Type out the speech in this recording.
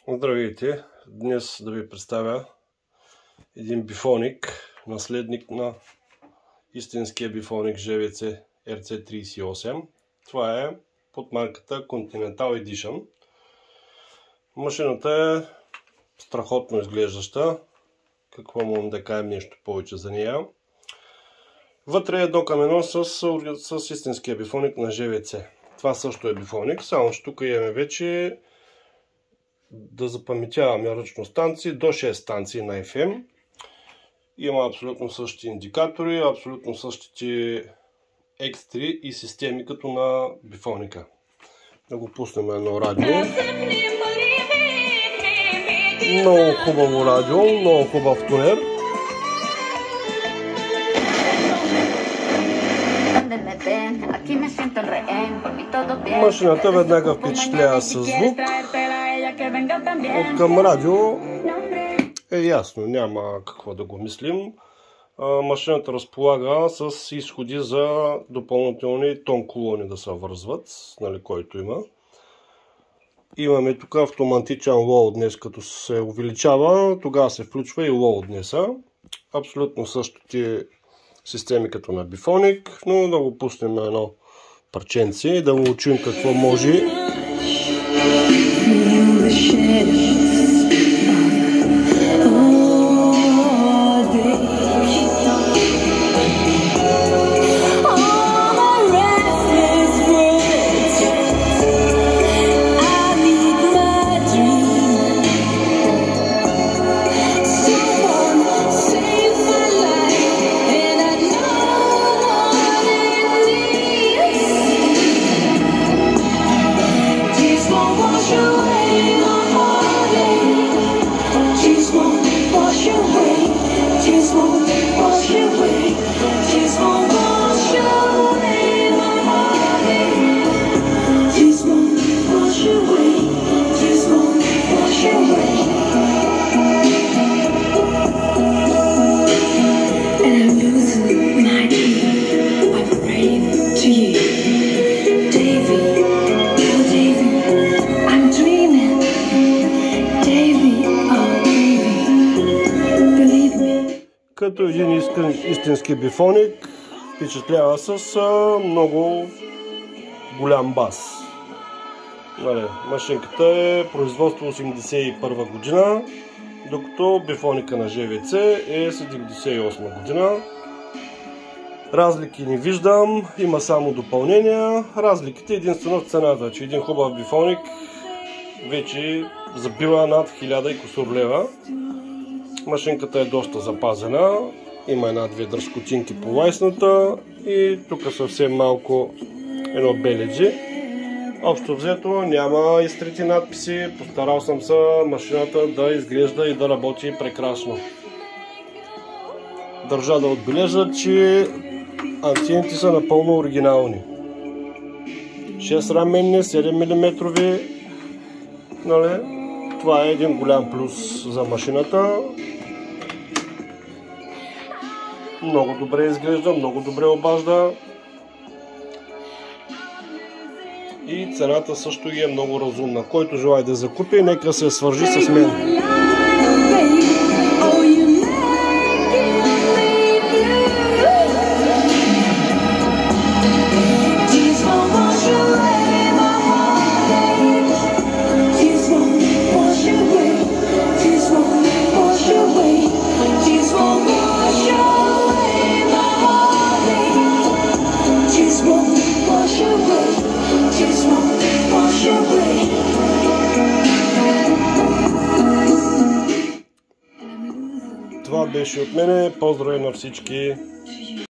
Здравейте! Днес да ви представя един бифоник, наследник на истинския бифоник JVC RC38. Това е под марката Continental Edition. Машината е страхотно изглеждаща. Какво можем да кажем нещо повече за нея? Вътре е едно към едно с истинския бифоник на JVC. Това също е бифоник, само че тук имаме вече да запаметяваме ръчно станции до 6 станции на FM. Има абсолютно същите индикатори, абсолютно същите екстри и системи като на бифоника. Да го пуснем едно радио. Много хубаво радио, много хубав тунер. Машината веднага впечатлява с звук. От към радио е ясно, няма какво да го мислим. Машината разполага с изходи за допълнителни тон колони да се вързват, нали, който има. Имаме тук автоматичен лоуднес, като се увеличава, тогава се включва и лоуднеса. Абсолютно същите системи като на бифоник, но да го пуснем на едно парченце и да го учим какво може. Като един истински бифоник, впечатлява с много голям бас. Машинката е производство 1981 година, докато бифоника на JVC е 1978 година. Разлики не виждам, има само допълнения. Разликите единствено в цената, че един хубав бифоник вече забива над 1000 и кусур лева. Машинката е доста запазена, има една-две дръскотинки по лайсната и тук съвсем малко едно беледжи. Общо взето няма изтрити надписи, постарал съм се машината да изглежда и да работи прекрасно. Държа да отбележа, че антените са напълно оригинални. 6 раменни, 7 мм. Нали? Това е един голям плюс за машината. Много добре изглежда, много добре обажда. И цената също е много разумна. Който желае да закупи, нека се свържи с мен. Това беше от мене. Поздрави на всички!